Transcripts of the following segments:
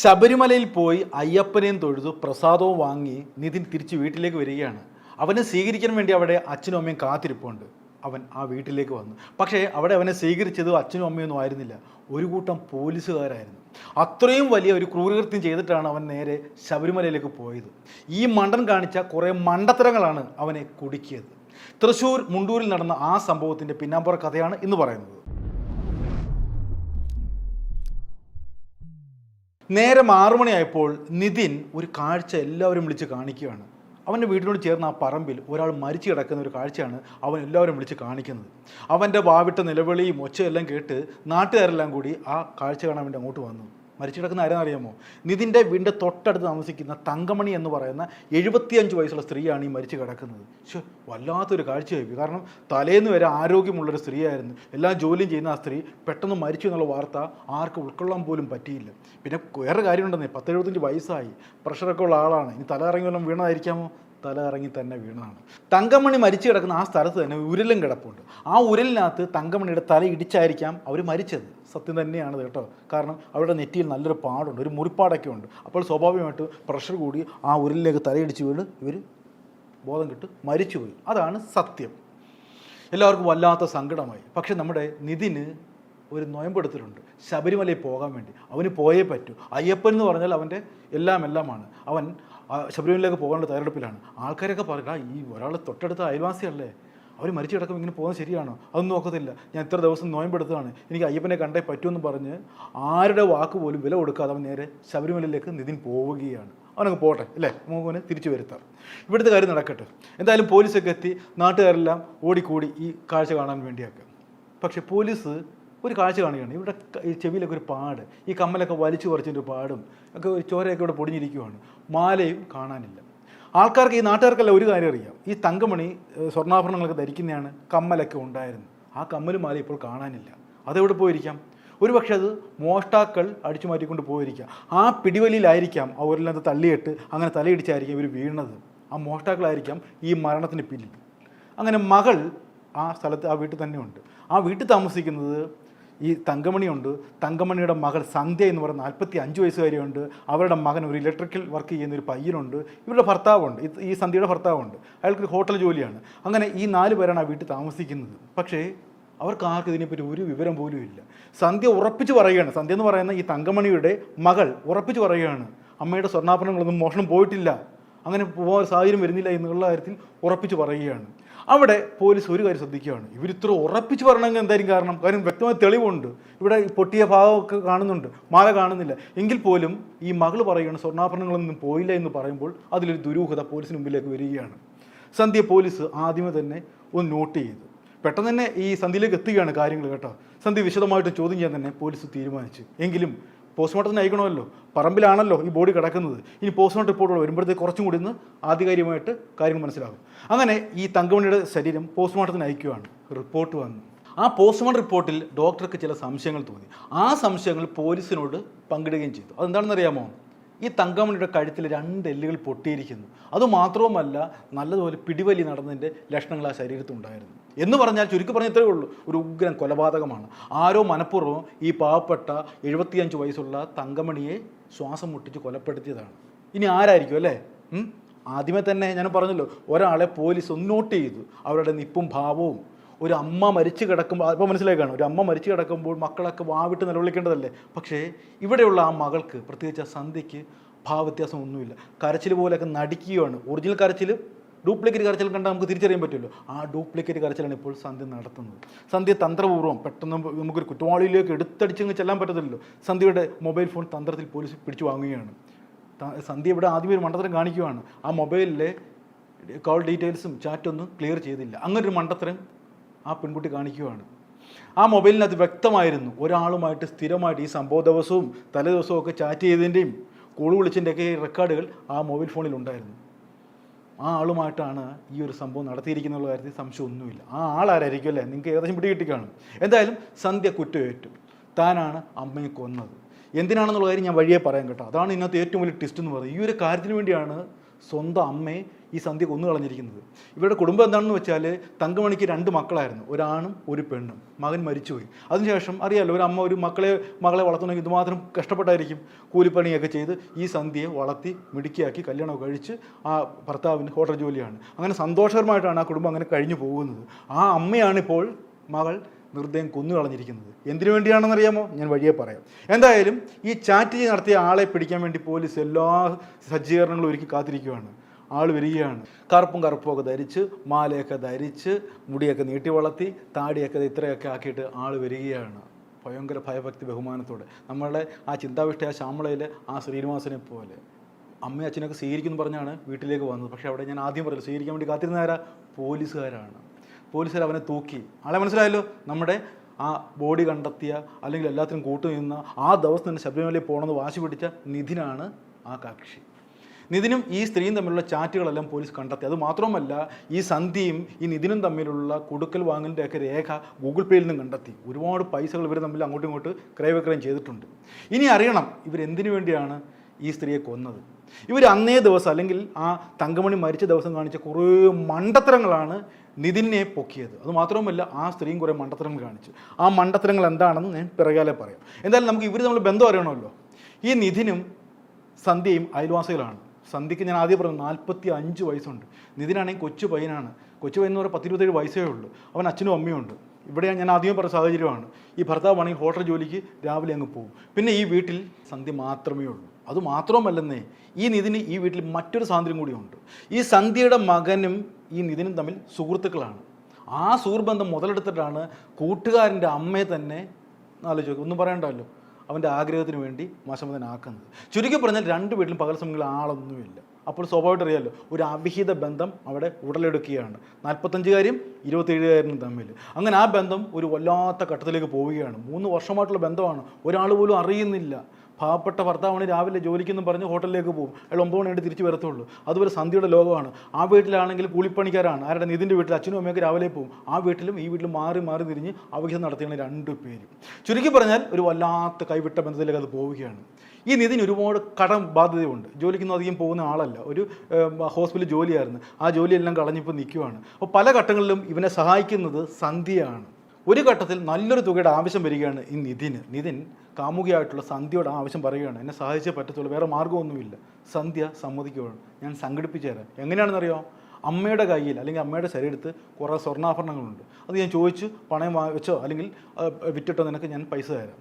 ശബരിമലയിൽ പോയി അയ്യപ്പനെയും തൊഴുതു പ്രസാദവും വാങ്ങി നിതിൻ തിരിച്ച് വീട്ടിലേക്ക് വരികയാണ്. അവനെ സ്വീകരിക്കാൻ വേണ്ടി അവിടെ അച്ഛനും അമ്മയും കാത്തിരിപ്പുണ്ട്. അവൻ ആ വീട്ടിലേക്ക് വന്നു. പക്ഷേ അവിടെ അവനെ സ്വീകരിച്ചത് അച്ഛനും അമ്മയൊന്നും ആയിരുന്നില്ല, ഒരു കൂട്ടം പോലീസുകാരായിരുന്നു. അത്രയും വലിയ ഒരു ക്രൂരകൃത്യം ചെയ്തിട്ടാണ് അവൻ നേരെ ശബരിമലയിലേക്ക് പോയത്. ഈ മണ്ടൻ കാണിച്ച കുറേ മണ്ടത്തരങ്ങളാണ് അവനെ കുടുക്കിയത്. തൃശ്ശൂർ മുണ്ടൂരിൽ നടന്ന ആ സംഭവത്തിൻ്റെ പിന്നാമ്പുറ കഥയാണ് ഇന്ന് പറയുന്നത്. നേരം 6 മണിയായപ്പോൾ നിതിൻ ഒരു കാഴ്ച എല്ലാവരും വിളിച്ച് കാണിക്കുകയാണ്. അവൻ്റെ വീടിനോട് ചേർന്ന ആ പറമ്പിൽ ഒരാൾ മരിച്ചു കിടക്കുന്ന ഒരു കാഴ്ചയാണ് അവൻ എല്ലാവരും വിളിച്ച് കാണിക്കുന്നത്. അവൻ്റെ വാവിട്ട നിലവിളിയും ഒച്ചയെല്ലാം കേട്ട് നാട്ടുകാരെല്ലാം കൂടി ആ കാഴ്ച കാണാൻ വേണ്ടി അങ്ങോട്ട് വന്നു. മരിച്ചു കിടക്കുന്ന ആരെന്നറിയാമോ? നിതിൻ്റെ വീടിൻ്റെ തൊട്ടടുത്ത് താമസിക്കുന്ന തങ്കമണി എന്ന് പറയുന്ന 75 വയസ്സുള്ള സ്ത്രീയാണ് ഈ മരിച്ചു കിടക്കുന്നത്. പക്ഷേ വല്ലാത്തൊരു കാഴ്ചയായി. കാരണം തലേന്ന് വരെ ആരോഗ്യമുള്ളൊരു സ്ത്രീയായിരുന്നു. എല്ലാ ജോലിയും ചെയ്യുന്ന ആ സ്ത്രീ പെട്ടെന്ന് മരിച്ചു എന്നുള്ള വാർത്ത ആർക്കും ഉൾക്കൊള്ളാൻ പോലും പറ്റിയില്ല. പിന്നെ വേറെ കാര്യമുണ്ടെന്നേ, 10-75 വയസ്സായി, പ്രഷറൊക്കെ ഉള്ള ആളാണ്. ഇനി തല ഇറങ്ങി വല്ലതും വീണതായിരിക്കാമോ? തല ഇറങ്ങി തന്നെ വീണതാണ്. തങ്കമണി മരിച്ചു കിടക്കുന്ന ആ സ്ഥലത്ത് തന്നെ ഉരലും കിടപ്പുണ്ട്. ആ ഉരലിനകത്ത് തങ്കമണിയുടെ തല ഇടിച്ചായിരിക്കാം അവർ മരിച്ചത്. സത്യം തന്നെയാണ് കേട്ടോ. കാരണം അവരുടെ നെറ്റിയിൽ നല്ലൊരു പാടുണ്ട്, ഒരു മുറിപ്പാടൊക്കെ ഉണ്ട്. അപ്പോൾ സ്വാഭാവികമായിട്ട് പ്രഷർ കൂടി ആ ഉരലിലേക്ക് തലയിടിച്ച് വീണ് ഇവർ ബോധം കിട്ട് മരിച്ചുപോയി. അതാണ് സത്യം. എല്ലാവർക്കും വല്ലാത്ത സങ്കടമായി. പക്ഷെ നമ്മുടെ നിതിന് ഒരു നൊയമ്പെടുത്തിട്ടുണ്ട്, ശബരിമലയിൽ പോകാൻ വേണ്ടി. അവന് പോയേ പറ്റൂ. അയ്യപ്പൻ എന്ന് പറഞ്ഞാൽ അവൻ്റെ എല്ലാമാണ്. അവൻ ശബരിമലയിലേക്ക് പോകാനുള്ള തയ്യാറെടുപ്പിലാണ്. ആൾക്കാരൊക്കെ പറയുക, ഈ ഒരാൾ തൊട്ടടുത്ത അയൽവാസിയല്ലേ, അവർ മരിച്ചു കിടക്കും, ഇങ്ങനെ പോകുന്നത് ശരിയാണോ? അതൊന്നും നോക്കത്തില്ല. ഞാൻ ഇത്ര ദിവസം നോയമ്പെടുത്തതാണ്, എനിക്ക് അയ്യപ്പനെ കണ്ടേ പറ്റുമെന്ന് പറഞ്ഞ് ആരുടെ വാക്ക് പോലും വില കൊടുക്കാതെ അവൻ നേരെ ശബരിമലയിലേക്ക് നിതിൻ പോവുകയാണ്. അവനങ്ങ് പോട്ടെ അല്ലേ, മോഹനെ തിരിച്ചു വരുത്താം, ഇവിടുത്തെ കാര്യം നടക്കട്ടെ. എന്തായാലും പോലീസൊക്കെ എത്തി, നാട്ടുകാരെല്ലാം ഓടിക്കൂടി ഈ കാഴ്ച കാണാൻ വേണ്ടിയൊക്കെ. പക്ഷേ പോലീസ് ഒരു കാഴ്ച കാണുകയാണ്. ഇവിടെ ഈ ചെവിയിലൊക്കെ ഒരു പാട്, ഈ കമ്മലൊക്കെ വലിച്ചു കുറച്ചിൻ്റെ പാടും ഒക്കെ, ചോരയൊക്കെ ഇവിടെ പൊടിഞ്ഞിരിക്കുവാണ്. മാലയും കാണാനില്ല. ആൾക്കാർക്ക്, ഈ നാട്ടുകാർക്കല്ല ഒരു കാര്യം അറിയാം, ഈ തങ്കമണി സ്വർണ്ണാഭരണങ്ങളൊക്കെ ധരിക്കുന്നതാണ്, കമ്മലൊക്കെ ഉണ്ടായിരുന്നു. ആ കമ്മലും മാല ഇപ്പോൾ കാണാനില്ല. അതെവിടെ പോയിരിക്കാം? ഒരുപക്ഷെ അത് മോഷ്ടാക്കൾ അടിച്ചു മാറ്റിക്കൊണ്ട് പോയിരിക്കാം. ആ പിടിവലിയിലായിരിക്കാം അവരിലത് തള്ളിയിട്ട് അങ്ങനെ തലയിടിച്ചായിരിക്കും ഇവർ വീണത്. ആ മോഷ്ടാക്കളായിരിക്കാം ഈ മരണത്തിന് പിന്നിൽ. അങ്ങനെ മകൾ ആ സ്ഥലത്ത്, ആ വീട്ടിൽ തന്നെ ഉണ്ട്. ആ വീട്ടിൽ താമസിക്കുന്നത് ഈ തങ്കമണിയുണ്ട്. തങ്കമണിയുടെ മകൾ സന്ധ്യ എന്ന് പറയുന്ന 45 വയസ്സുകാരിയുണ്ട്. അവരുടെ മകൻ ഒരു ഇലക്ട്രിക്കൽ വർക്ക് ചെയ്യുന്ന ഒരു പയ്യനുണ്ട്. ഇവരുടെ ഭർത്താവുണ്ട്, ഈ സന്ധ്യയുടെ ഭർത്താവുണ്ട്. അയാൾക്ക് ഹോട്ടൽ ജോലിയാണ്. അങ്ങനെ ഈ 4 പേരാണ് ആ വീട്ടിൽ താമസിക്കുന്നത്. പക്ഷേ അവർക്ക് ആർക്കും ഇതിനെപ്പറ്റി ഒരു വിവരം പോലും ഇല്ല. സന്ധ്യ ഉറപ്പിച്ച് പറയുകയാണ്, സന്ധ്യ എന്ന് പറയുന്ന ഈ തങ്കമണിയുടെ മകൾ ഉറപ്പിച്ച് പറയുകയാണ്, അമ്മയുടെ സ്വർണ്ണാഭരണങ്ങളൊന്നും മോഷണം പോയിട്ടില്ല, അങ്ങനെ പോകാൻ സാഹചര്യം വരുന്നില്ല എന്നുള്ള കാര്യത്തിൽ ഉറപ്പിച്ച് പറയുകയാണ്. അവിടെ പോലീസ് ഒരു കാര്യം ശ്രദ്ധിക്കുകയാണ്, ഇവരിത്ര ഉറപ്പിച്ച് പറയണമെങ്കിൽ എന്തായിരിക്കും കാര്യം വ്യക്തമായ തെളിവുണ്ട്. ഇവിടെ പൊട്ടിയ ഭാഗമൊക്കെ കാണുന്നുണ്ട്, മാല കാണുന്നില്ല. എങ്കിൽ പോലും ഈ മകൾ പറയുകയാണ് സ്വർണ്ണാഭരണങ്ങളൊന്നും പോയില്ല എന്ന് പറയുമ്പോൾ അതിലൊരു ദുരൂഹത പോലീസിന് മുമ്പിലേക്ക് വരികയാണ്. സന്ധ്യ പോലീസ് ആദ്യമേ തന്നെ ഒന്ന് നോട്ട് ചെയ്തു. പെട്ടെന്ന് തന്നെ ഈ സന്ധ്യയിലേക്ക് എത്തുകയാണ് കാര്യങ്ങൾ കേട്ടോ. സന്ധ്യ വിശദമായിട്ട് ചോദ്യം ചെയ്യാൻ തന്നെ പോലീസ് തീരുമാനിച്ചു. എങ്കിലും പോസ്റ്റ്മോർട്ടത്തിന് അയക്കണമല്ലോ, പറമ്പിലാണല്ലോ ഈ ബോഡി കിടക്കുന്നത്. ഇനി പോസ്റ്റ്മോർട്ടം റിപ്പോർട്ടുകൾ വരുമ്പോഴത്തേക്ക് കുറച്ചും കൂടി ഇന്ന് ആധികാരികമായിട്ട് കാര്യങ്ങൾ മനസ്സിലാകും. അങ്ങനെ ഈ തങ്കമണിയുടെ ശരീരം പോസ്റ്റ്മോർട്ടത്തിന് അയക്കുകയാണ്. റിപ്പോർട്ട് വന്നു. ആ പോസ്റ്റ്മോർട്ടം റിപ്പോർട്ടിൽ ഡോക്ടർക്ക് ചില സംശയങ്ങൾ തോന്നി. ആ സംശയങ്ങൾ പോലീസിനോട് പങ്കിടുകയും ചെയ്തു. അതെന്താണെന്നറിയാമോ? ഈ തങ്കമണിയുടെ കഴുത്തിൽ 2 എല്ലുകൾ പൊട്ടിയിരിക്കുന്നു. അതുമാത്രവുമല്ല, നല്ലതുപോലെ പിടിവലി നടന്നതിൻ്റെ ലക്ഷണങ്ങൾ ആ ശരീരത്തുണ്ടായിരുന്നു. എന്ന് പറഞ്ഞാൽ, ചുരുക്കി പറഞ്ഞ ഇത്രയേ ഉള്ളൂ, ഒരു ഉഗ്രൻ കൊലപാതകമാണ്. ആരോ മനഃപൂർവ്വം ഈ പാവപ്പെട്ട 75 വയസ്സുള്ള തങ്കമണിയെ ശ്വാസം മുട്ടിച്ച് കൊലപ്പെടുത്തിയതാണ്. ഇനി ആരായിരിക്കും അല്ലേ? ആദ്യമേ തന്നെ ഞാൻ പറഞ്ഞല്ലോ, ഒരാളെ പോലീസ് ഒന്ന് നോട്ട് ചെയ്തു, അവരുടെ നിപ്പും ഭാവവും. ഒരു അമ്മ മരിച്ചു കിടക്കുമ്പോൾ, അപ്പോൾ മനസ്സിലാക്കുകയാണ്, ഒരു അമ്മ മരിച്ചു കിടക്കുമ്പോൾ മക്കളൊക്കെ വാവിട്ട് നിലവിളിക്കേണ്ടതല്ലേ. പക്ഷേ ഇവിടെയുള്ള ആ മകൾക്ക്, പ്രത്യേകിച്ച് ആ സന്ധ്യയ്ക്ക് ഭാവവ്യത്യാസം ഒന്നുമില്ല. കരച്ചിൽ പോലെയൊക്കെ നടിക്കുകയാണ്. ഒറിജിനൽ കരച്ചിൽ, ഡ്യൂപ്ലിക്കേറ്റ് കരച്ചിൽ കണ്ടാൽ നമുക്ക് തിരിച്ചറിയാൻ പറ്റുമല്ലോ. ആ ഡ്യൂപ്ലിക്കേറ്റ് കരച്ചിലാണ് ഇപ്പോൾ സന്ധ്യ നടത്തുന്നത്. സന്ധ്യ തന്ത്രപൂർവ്വം, പെട്ടെന്ന് നമുക്കൊരു കുറ്റവാളിയിലേക്ക് എടുത്തടിച്ചങ്ങ് ചെല്ലാൻ പറ്റത്തില്ലല്ലോ. സന്ധ്യയുടെ മൊബൈൽ ഫോൺ തന്ത്രത്തിൽ പോലീസ് പിടിച്ചു വാങ്ങുകയാണ്. സന്ധ്യ ഇവിടെ ആദ്യമേ ഒരു മണ്ടത്തരം കാണിക്കുകയാണ്. ആ മൊബൈലിലെ കോൾ ഡീറ്റെയിൽസും ചാറ്റൊന്നും ക്ലിയർ ചെയ്തില്ല. അങ്ങനൊരു മണ്ടത്തരം ആ പെൺകുട്ടി കാണിക്കുകയാണ്. ആ മൊബൈലിനകത്ത് വ്യക്തമായിരുന്നു ഒരാളുമായിട്ട് സ്ഥിരമായിട്ട് ഈ സംഭവ ദിവസവും തലേ ദിവസവും ഒക്കെ ചാറ്റ് ചെയ്തതിൻ്റെയും കോൾ വിളിച്ചതിൻ്റെയൊക്കെ റെക്കോർഡുകൾ ആ മൊബൈൽ ഫോണിൽ ഉണ്ടായിരുന്നു. ആ ആളുമായിട്ടാണ് ഈ ഒരു സംഭവം നടത്തിയിരിക്കുന്ന കാര്യത്തിൽ സംശയമൊന്നുമില്ല. ആ ആളാരായിരിക്കും അല്ലേ? നിങ്ങൾക്ക് ഏകദേശം പിടികിട്ടി കാണും. എന്തായാലും സന്ധ്യ കുറ്റമേറ്റു. താനാണ് അമ്മയെ കൊന്നത്. എന്തിനാണെന്നുള്ള കാര്യം ഞാൻ വഴിയെ പറയാം കേട്ടോ. അതാണ് ഇതിനകത്ത് ഏറ്റവും വലിയ ട്വിസ്റ്റ് എന്ന് പറയുന്നത്. ഈ ഒരു കാര്യത്തിന് വേണ്ടിയാണ് സ്വന്തം അമ്മയെ ഈ സന്ധ്യ കൊന്നു കളഞ്ഞിരിക്കുന്നത്. ഇവരുടെ കുടുംബം എന്താണെന്ന് വെച്ചാൽ തങ്കമണിക്ക് 2 മക്കളായിരുന്നു, ഒരാണും ഒരു പെണ്ണും. മകൻ മരിച്ചുപോയി. അതിനുശേഷം അറിയാമല്ലോ, ഒരു അമ്മ ഒരു മകളെ വളർത്തണമെങ്കിൽ ഇതുമാത്രം കഷ്ടപ്പെട്ടായിരിക്കും. കൂലിപ്പണിയൊക്കെ ചെയ്ത് ഈ സന്ധ്യയെ വളർത്തി മിടുക്കിയാക്കി കല്യാണമൊക്കെ കഴിച്ച് ആ ഭർത്താവിന് ഹോട്ടൽ ജോലിയാണ്. അങ്ങനെ സന്തോഷകരമായിട്ടാണ് ആ കുടുംബം അങ്ങനെ കഴിഞ്ഞു പോകുന്നത്. ആ അമ്മയാണിപ്പോൾ മകൾ നിർദ്ദയം കൊന്നുകളഞ്ഞിരിക്കുന്നത്. എന്തിനു വേണ്ടിയാണെന്നറിയാമോ? ഞാൻ വഴിയെ പറയാം. എന്തായാലും ഈ ചാറ്റ് നടത്തിയ ആളെ പിടിക്കാൻ വേണ്ടി പോലീസ് എല്ലാ സജ്ജീകരണങ്ങളും ഒരുക്കി കാത്തിരിക്കുകയാണ്. ആൾ വരികയാണ്. കറുപ്പും ഒക്കെ ധരിച്ച്, മാലയൊക്കെ ധരിച്ച്, മുടിയൊക്കെ നീട്ടി വളർത്തി, താടിയൊക്കെ ഇത്രയൊക്കെ ആക്കിയിട്ട് ആൾ വരികയാണ്. ഭയങ്കര ഭയഭക്തി ബഹുമാനത്തോടെ, നമ്മളുടെ ആ ചിന്താവിഷ്ട ആ ശ്യാമളയിലെ ആ ശ്രീനിവാസനെ പോലെ. അമ്മയും അച്ഛനൊക്കെ സ്വീകരിക്കുമെന്ന് പറഞ്ഞാണ് വീട്ടിലേക്ക് വന്നത്. പക്ഷേ അവിടെ ഞാൻ ആദ്യം പറയില്ല, സ്വീകരിക്കാൻ വേണ്ടി കാത്തിരുന്ന പോലീസുകാരാണ്. പോലീസുകാർ അവനെ തൂക്കി. ആളെ മനസ്സിലായല്ലോ, നമ്മുടെ ആ ബോഡി കണ്ടെത്തിയ അല്ലെങ്കിൽ എല്ലാത്തിനും കൂട്ടുനിന്ന ആ ദിവസം തന്നെ ശബരിമലയിൽ പോകണമെന്ന് വാശി പിടിച്ച നിധിനാണ് ആ കക്ഷി. നിധിനും ഈ സ്ത്രീയും തമ്മിലുള്ള ചാറ്റുകളെല്ലാം പോലീസ് കണ്ടെത്തി. അത് മാത്രമല്ല, ഈ സന്ധ്യയും ഈ നിധിനും തമ്മിലുള്ള കൊടുക്കൽ വാങ്ങലിൻ്റെയൊക്കെ രേഖ ഗൂഗിൾ പേയിൽ നിന്നും കണ്ടെത്തി. ഒരുപാട് പൈസകൾ ഇവർ തമ്മിൽ അങ്ങോട്ടും ഇങ്ങോട്ട് ക്രയവിക്രയം ചെയ്തിട്ടുണ്ട്. ഇനി അറിയണം ഇവരെന്തിനു വേണ്ടിയാണ് ഈ സ്ത്രീയെ കൊന്നത്. ഇവർ അന്നേ ദിവസം അല്ലെങ്കിൽ ആ തങ്കമണി മരിച്ച ദിവസം കാണിച്ച കുറേ മണ്ടത്തരങ്ങളാണ് നിധിനെ പൊക്കിയത്. അത് മാത്രവുമല്ല, ആ സ്ത്രീയും കുറേ മണ്ടത്തരങ്ങൾ കാണിച്ചു. ആ മണ്ടത്തരങ്ങൾ എന്താണെന്ന് ഞാൻ പിറകാലെ പറയാം. എന്തായാലും നമുക്ക് ഇവർ തമ്മിൽ ബന്ധം അറിയണമല്ലോ. ഈ നിധിനും സന്ധ്യയും അയൽവാസികളാണ്. സന്ധ്യയ്ക്ക് ഞാൻ ആദ്യം പറഞ്ഞു 45 വയസ്സുണ്ട്. നിധിനാണെങ്കിൽ കൊച്ചു പയ്യനാണ്. കൊച്ചു പയ്യൻ എന്ന് പറഞ്ഞാൽ 10-27 വയസ്സേ ഉള്ളൂ. അവൻ അച്ഛനും അമ്മയും ഉണ്ട്. ഇവിടെ ഞാൻ ആദ്യം പറഞ്ഞ സാഹചര്യമാണ്. ഈ ഭർത്താവാണെങ്കിൽ ഹോട്ടൽ ജോലിക്ക് രാവിലെ അങ്ങ് പോകും. പിന്നെ ഈ വീട്ടിൽ സന്ധ്യ മാത്രമേ ഉള്ളൂ. അത് മാത്രമല്ലെന്നേ, ഈ നിധിന് ഈ വീട്ടിൽ മറ്റൊരു സ്വാതന്ത്ര്യം കൂടിയുണ്ട്. ഈ സന്ധ്യയുടെ മകനും ഈ നിധിനും തമ്മിൽ സുഹൃത്തുക്കളാണ്. ആ സുഹൃബന്ധം മുതലെടുത്തിട്ടാണ് കൂട്ടുകാരൻ്റെ അമ്മയെ തന്നെ ആലോചിക്കുക, ഒന്നും പറയണ്ടല്ലോ, അവൻ്റെ ആഗ്രഹത്തിന് വേണ്ടി വശംവദനാക്കുന്നത്. ചുരുക്കി പറഞ്ഞാൽ 2 വീട്ടിലും പകൽ സമയങ്ങളിൽ ആളൊന്നുമില്ല. അപ്പോൾ സ്വാഭാവികമായിട്ട് അറിയാമല്ലോ, ഒരു അവിഹിത ബന്ധം അവിടെ ഉടലെടുക്കുകയാണ്. 45-കാരും 27-കാരനും തമ്മിൽ. അങ്ങനെ ആ ബന്ധം ഒരു വല്ലാത്ത ഘട്ടത്തിലേക്ക് പോവുകയാണ്. 3 വർഷമായിട്ടുള്ള ബന്ധമാണ്. ഒരാൾ പോലും അറിയുന്നില്ല. പാവപ്പെട്ട ഭർത്താവാണ് രാവിലെ ജോലിക്കെന്നും പറഞ്ഞ് ഹോട്ടലിലേക്ക് പോകും. അയാൾ 9 മണിയായിട്ട് തിരിച്ചു വരത്തുള്ളൂ. അതുപോലെ സന്ധ്യയുടെ ലോകമാണ്. ആ വീട്ടിലാണെങ്കിൽ കൂലിപ്പണിക്കാരാണ്. ആരുടെ? നിധിൻ്റെ വീട്ടിൽ അച്ഛനും അമ്മയൊക്കെ രാവിലെ പോകും. ആ വീട്ടിലും ഈ വീട്ടിലും മാറി മാറി തിരിഞ്ഞ് അവിഹിതം നടത്തിയാണ് 2 പേരും. ചുരുക്കി പറഞ്ഞാൽ ഒരു വല്ലാത്ത കൈവിട്ട ബന്ധത്തിലേക്ക് അത് പോവുകയാണ്. ഈ നിധിന് ഒരുപാട് കടം ബാധ്യതയുണ്ട്. ജോലിക്കൊന്നും അധികം പോകുന്ന ആളല്ല. ഒരു ഹോസ്പിറ്റൽ ജോലിയായിരുന്നു. ആ ജോലിയെല്ലാം കളഞ്ഞിപ്പോൾ നിൽക്കുകയാണ്. അപ്പോൾ പല ഘട്ടങ്ങളിലും ഇവനെ സഹായിക്കുന്നത് സന്ധ്യയാണ്. ഒരു ഘട്ടത്തിൽ നല്ലൊരു തുകയുടെ ആവശ്യം വരികയാണ് ഈ നിധിൻ കാമുകിയായിട്ടുള്ള സന്ധ്യയോട് ആവശ്യം പറയുകയാണ്, എന്നെ സഹായിച്ചേ പറ്റത്തുള്ളൂ, വേറെ മാർഗ്ഗമൊന്നുമില്ല. സന്ധ്യ സമ്മതിക്കുകയാണ്, ഞാൻ സംഘടിപ്പിച്ചു തരാം. എങ്ങനെയാണെന്നറിയോ? അമ്മയുടെ കയ്യിൽ അല്ലെങ്കിൽ അമ്മയുടെ ശരീരത്ത് കുറേ സ്വർണ്ണാഭരണങ്ങളുണ്ട്. അത് ഞാൻ ചോദിച്ച് പണയം വെച്ചോ അല്ലെങ്കിൽ വിറ്റിട്ടോ നിനക്ക് ഞാൻ പൈസ തരാം.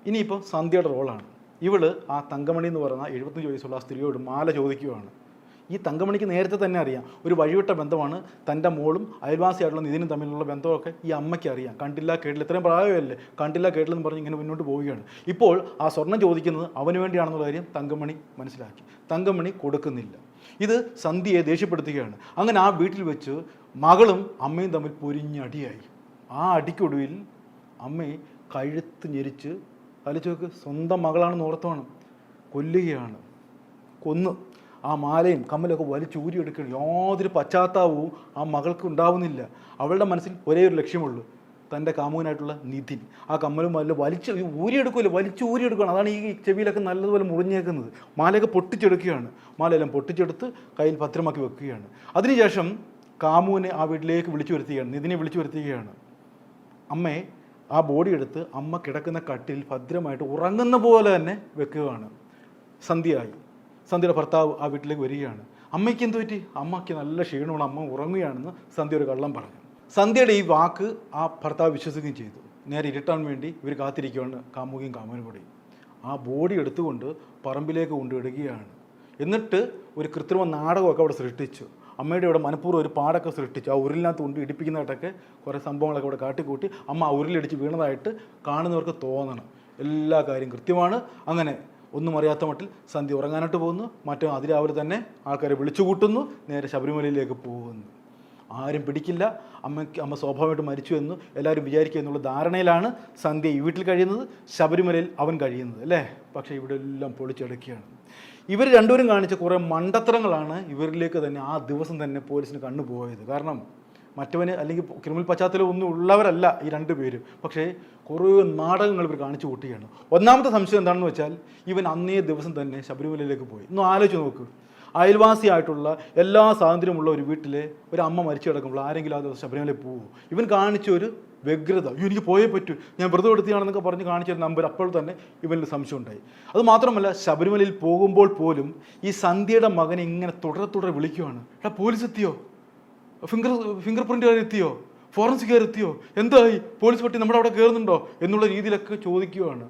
ഇനിയിപ്പോൾ സന്ധ്യയുടെ റോളാണ്. ഇവള് ആ തങ്കമണി എന്ന് പറയുന്ന 75 വയസ്സുള്ള ആ സ്ത്രീയോട് മാല ചോദിക്കുകയാണ്. ഈ തങ്കമണിക്ക് നേരത്തെ തന്നെ അറിയാം, ഒരു വഴിവിട്ട ബന്ധമാണ് തൻ്റെ മോളും അയൽവാസിയായിട്ടുള്ള നിധിനും തമ്മിലുള്ള ബന്ധമൊക്കെ ഈ അമ്മയ്ക്ക് അറിയാം. കണ്ടില്ല കേട്ടില്ല, ഇത്രയും പ്രായമല്ലേ, കണ്ടില്ല കേട്ടില്ലെന്ന് പറഞ്ഞ് ഇങ്ങനെ മുന്നോട്ട് പോവുകയാണ്. ഇപ്പോൾ ആ സ്വർണം ചോദിക്കുന്നത് അവന് വേണ്ടിയാണെന്നുള്ള കാര്യം തങ്കമണി മനസ്സിലാക്കി. തങ്കമണി കൊടുക്കുന്നില്ല. ഇത് സന്ധ്യയെ ദേഷ്യപ്പെടുത്തുകയാണ്. അങ്ങനെ ആ വീട്ടിൽ വെച്ച് മകളും അമ്മയും തമ്മിൽ പൊരിഞ്ഞടിയായി. ആ അടിക്കൊടുവിൽ അമ്മയെ കഴുത്ത് ഞെരിച്ച് ആലോചിച്ച് സ്വന്തം മകളാണെന്ന് ഓർത്തോണം കൊല്ലുകയാണ്. കൊന്നു ആ മാലയും കമ്മലൊക്കെ വലിച്ചൂരിയെടുക്കുകയാണ്. യാതൊരു പശ്ചാത്താപവും ആ മകൾക്ക് ഉണ്ടാവുന്നില്ല. അവളുടെ മനസ്സിൽ ഒരേ ഒരു ലക്ഷ്യമുള്ളൂ, തൻ്റെ കാമുകനായിട്ടുള്ള നിധിൻ. ആ കമ്മലും മാല വലിച്ച് ഊരിയെടുക്കുകയാണ്. അതാണ് ഈ ചെവിയിലൊക്കെ നല്ലതുപോലെ മുറിഞ്ഞേക്കുന്നത്. മാലയൊക്കെ പൊട്ടിച്ചെടുക്കുകയാണ്. മാലയെല്ലാം പൊട്ടിച്ചെടുത്ത് കയ്യിൽ ഭദ്രമാക്കി വെക്കുകയാണ്. അതിനുശേഷം കാമുവിനെ ആ വീട്ടിലേക്ക് വിളിച്ചു വരുത്തുകയാണ്, നിധിനെ വിളിച്ചു വരുത്തുകയാണ്. അമ്മയെ ആ ബോഡി എടുത്ത് അമ്മ കിടക്കുന്ന കട്ടിൽ ഭദ്രമായിട്ട് ഉറങ്ങുന്ന പോലെ തന്നെ വെക്കുകയാണ്. സന്ധ്യയുടെ ഭർത്താവ് ആ വീട്ടിലേക്ക് വരികയാണ്. അമ്മയ്ക്ക് എന്ത് പറ്റി? അമ്മയ്ക്ക് നല്ല ക്ഷീണമാണ്, അമ്മ ഉറങ്ങുകയാണെന്ന് സന്ധ്യ ഒരു കള്ളം പറഞ്ഞു. സന്ധ്യയുടെ ഈ വാക്ക് ആ ഭർത്താവ് വിശ്വസിക്കുകയും ചെയ്തു. നേരെ ഇരുട്ടാൻ വേണ്ടി ഇവർ കാത്തിരിക്കുകയാണ്, കാമുകിയും കാമുകനും കൂടി. ആ ബോഡി എടുത്തുകൊണ്ട് പറമ്പിലേക്ക് കൊണ്ടിടുകയാണ്. എന്നിട്ട് ഒരു കൃത്രിമ നാടകമൊക്കെ അവിടെ സൃഷ്ടിച്ചു. അമ്മയുടെ ഇവിടെ മനഃപൂർവ്വം ഒരു പാടൊക്കെ സൃഷ്ടിച്ചു. ആ ഉരുളിനകത്ത് കൊണ്ട് ഇടിപ്പിക്കുന്നതായിട്ടൊക്കെ കുറേ സംഭവങ്ങളൊക്കെ അവിടെ കാട്ടിക്കൂട്ടി അമ്മ ആ ഉരുളിടിച്ച് വീണതായിട്ട് കാണുന്നവർക്ക് തോന്നണം. എല്ലാ കാര്യം കൃത്യമാണ്. അങ്ങനെ ഒന്നും അറിയാത്ത മട്ടിൽ സന്ധ്യ ഉറങ്ങാനായിട്ട് പോകുന്നു. മറ്റോ അതിരാവിലെ തന്നെ ആൾക്കാരെ വിളിച്ചു കൂട്ടുന്നു, നേരെ ശബരിമലയിലേക്ക് പോകുന്നു. ആരും പിടിക്കില്ല. അമ്മ സ്വാഭാവികമായിട്ട് മരിച്ചു എന്ന് എല്ലാവരും വിചാരിക്കുക എന്നുള്ള ധാരണയിലാണ് സന്ധ്യ ഈ വീട്ടിൽ കഴിയുന്നത്, ശബരിമലയിൽ അവൻ കഴിയുന്നത്, അല്ലേ? പക്ഷേ ഇവിടെ എല്ലാം പൊളിച്ചെടുക്കുകയാണ്. ഇവർ രണ്ടുപേരും കാണിച്ച കുറേ മണ്ടത്തരങ്ങളാണ് ഇവരിലേക്ക് തന്നെ ആ ദിവസം തന്നെ പോലീസിന് കണ്ണുപോയത്. കാരണം മറ്റവന് അല്ലെങ്കിൽ ക്രിമിനൽ പശ്ചാത്തലം ഒന്നും ഉള്ളവരല്ല ഈ 2 പേരും. പക്ഷേ കുറേ നാടകങ്ങൾ ഇവർ കാണിച്ചു കൂട്ടുകയാണ്. ഒന്നാമത്തെ സംശയം എന്താണെന്ന് വെച്ചാൽ, ഇവൻ അന്നേ ദിവസം തന്നെ ശബരിമലയിലേക്ക് പോയി. ഒന്ന് ആലോചിച്ച് നോക്ക്. അയൽവാസിയായിട്ടുള്ള എല്ലാ സ്വാതന്ത്ര്യമുള്ള ഒരു വീട്ടിലെ ഒരു അമ്മ മരിച്ചു കിടക്കുമ്പോൾ ആരെങ്കിലും ആ ദിവസം ശബരിമലയിൽ പോകുമോ? ഇവൻ കാണിച്ച ഒരു വ്യഗ്രത, അയ്യോ എനിക്ക് പോയേ പറ്റൂ, ഞാൻ വെറുതെ എടുത്തിയാണെന്നൊക്കെ പറഞ്ഞ് കാണിച്ചൊരു നമ്പർ അപ്പോൾ തന്നെ ഇവനിൽ സംശയം ഉണ്ടായി. അത് മാത്രമല്ല, ശബരിമലയിൽ പോകുമ്പോൾ പോലും ഈ സന്ധ്യയുടെ മകനെ ഇങ്ങനെ തുടരെ വിളിക്കുവാണ്. എടാ പോലീസ് എത്തിയോ, ഫിംഗർ പ്രിൻറ്റുകാർ എത്തിയോ, ഫോറൻസിക്കാർ എത്തിയോ, എന്തായി, പോലീസ് പട്ടി നമ്മുടെ അവിടെ കയറുന്നുണ്ടോ എന്നുള്ള രീതിയിലൊക്കെ ചോദിക്കുകയാണ്.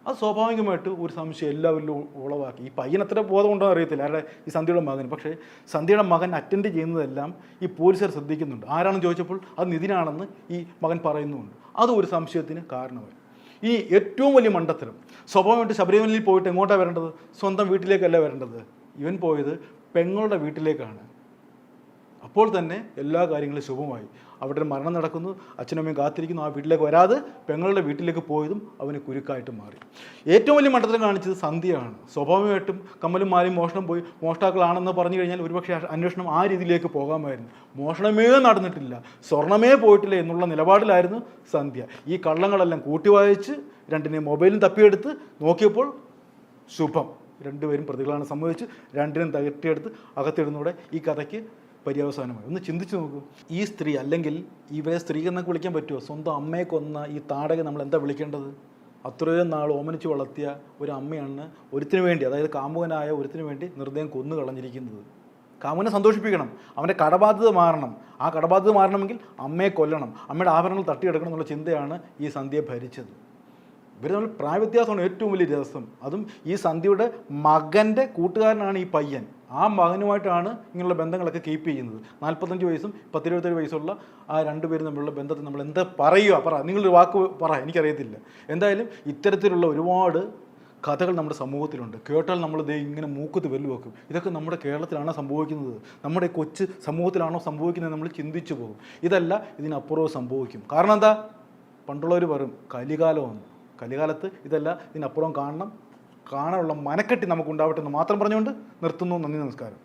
അത് സ്വാഭാവികമായിട്ട് ഒരു സംശയം എല്ലാവരിലും ഉളവാക്കി. ഈ പയ്യൻ എത്ര ബോധമുണ്ടോ അറിയത്തില്ല, ആരുടെ ഈ സന്ധ്യയുടെ മകൻ. പക്ഷേ സന്ധ്യയുടെ മകൻ അറ്റൻഡ് ചെയ്യുന്നതെല്ലാം ഈ പോലീസുകാർ ശ്രദ്ധിക്കുന്നുണ്ട്. ആരാണെന്ന് ചോദിച്ചപ്പോൾ അത് നിതിനാണെന്ന് ഈ മകൻ പറയുന്നുമുണ്ട്. അത് ഒരു സംശയത്തിന് കാരണമായി. ഈ ഏറ്റവും വലിയ മണ്ടത്തരം, സ്വാഭാവികമായിട്ട് ശബരിമലയിൽ പോയിട്ട് എങ്ങോട്ടാണ് വരേണ്ടത്? സ്വന്തം വീട്ടിലേക്കല്ല വരേണ്ടത്. ഇവൻ പോയത് പെങ്ങളുടെ വീട്ടിലേക്കാണ്. അപ്പോൾ തന്നെ എല്ലാ കാര്യങ്ങളും ശുഭമായി. അവിടെ ഒരു മരണം നടക്കുന്നു, അച്ഛനമ്മയും കാത്തിരിക്കുന്നു. ആ വീട്ടിലേക്ക് വരാതെ പെങ്ങളുടെ വീട്ടിലേക്ക് പോയതും അവന് കുരുക്കായിട്ട് മാറി. ഏറ്റവും വലിയ മണ്ടത്തരം കാണിച്ചത് സന്ധ്യയാണ്. സ്വാഭാവികമായിട്ടും കമ്മലും മാലയും മോഷണം പോയി മോഷ്ടാക്കളാണെന്ന് പറഞ്ഞു കഴിഞ്ഞാൽ ഒരുപക്ഷെ അന്വേഷണം ആ രീതിയിലേക്ക് പോകാമായിരുന്നു. മോഷണമേ നടന്നിട്ടില്ല, സ്വർണമേ പോയിട്ടില്ല എന്നുള്ള നിലപാടിലായിരുന്നു സന്ധ്യ. ഈ കള്ളങ്ങളെല്ലാം കൂട്ടിവായിച്ച് രണ്ടിനെ മൊബൈലും തപ്പിയെടുത്ത് നോക്കിയപ്പോൾ ശുഭം, രണ്ടുപേരും പ്രതികളാണ് സമ്മതിച്ച് രണ്ടിനും തകർത്തിയെടുത്ത് അകത്തിടുന്നതോടെ ഈ കഥയ്ക്ക് പര്യവസാനമായി. ഒന്ന് ചിന്തിച്ച് നോക്കൂ. ഈ സ്ത്രീ, അല്ലെങ്കിൽ ഇവരെ സ്ത്രീ എന്നൊക്കെ വിളിക്കാൻ പറ്റുമോ? സ്വന്തം അമ്മയെ കൊന്ന ഈ താടക നമ്മൾ എന്താ വിളിക്കേണ്ടത്? അത്രയും നാൾ ഓമനിച്ച് വളർത്തിയ ഒരു അമ്മയാണ് ഒരുത്തിന് വേണ്ടി, അതായത് കാമുകനായ ഒരുത്തിന് വേണ്ടി നിർദ്ദയം കൊന്നു കളഞ്ഞിരിക്കുന്നത്. കാമുകനെ സന്തോഷിപ്പിക്കണം, അവൻ്റെ കടബാധ്യത മാറണം. ആ കടബാധ്യത മാറണമെങ്കിൽ അമ്മയെ കൊല്ലണം, അമ്മയുടെ ആഭരണങ്ങൾ തട്ടിയെടുക്കണം എന്നുള്ള ചിന്തയാണ് ഈ സന്ധ്യയെ ഭരിച്ചത്. ഇവർ തമ്മിൽ പ്രായവ്യത്യാസമാണ് ഏറ്റവും വലിയ രഹസ്യം. അതും ഈ സന്ധ്യയുടെ മകൻ്റെ കൂട്ടുകാരനാണ് ഈ പയ്യൻ. ആ മകനുമായിട്ടാണ് ഇങ്ങനെയുള്ള ബന്ധങ്ങളൊക്കെ കീപ്പ് ചെയ്യുന്നത്. 45 വയസ്സും 27 വയസ്സുള്ള ആ രണ്ടുപേരും തമ്മിലുള്ള ബന്ധത്തിൽ നമ്മൾ എന്താ പറയുക? പറ, നിങ്ങളൊരു വാക്ക് പറ, എനിക്കറിയത്തില്ല. എന്തായാലും ഇത്തരത്തിലുള്ള ഒരുപാട് കഥകൾ നമ്മുടെ സമൂഹത്തിലുണ്ട്. കേട്ടാൽ നമ്മൾ ഇങ്ങനെ മൂക്കത്ത് വെല്ലു വെക്കും. ഇതൊക്കെ നമ്മുടെ കേരളത്തിലാണോ സംഭവിക്കുന്നത്, നമ്മുടെ കൊച്ചു സമൂഹത്തിലാണോ സംഭവിക്കുന്നത് നമ്മൾ ചിന്തിച്ചു പോകും. ഇതല്ല, ഇതിനപ്പുറവും സംഭവിക്കും. കാരണം എന്താ? പണ്ടുള്ളവർ പറയും കലികാലമാണ്. കലികാലത്ത് ഇതല്ല, ഇതിനപ്പുറം കാണാനുള്ള മനക്കെട്ടി നമുക്കുണ്ടാവട്ടെ എന്ന് മാത്രം പറഞ്ഞുകൊണ്ട് നിർത്തുന്നു. നന്ദി, നമസ്കാരം.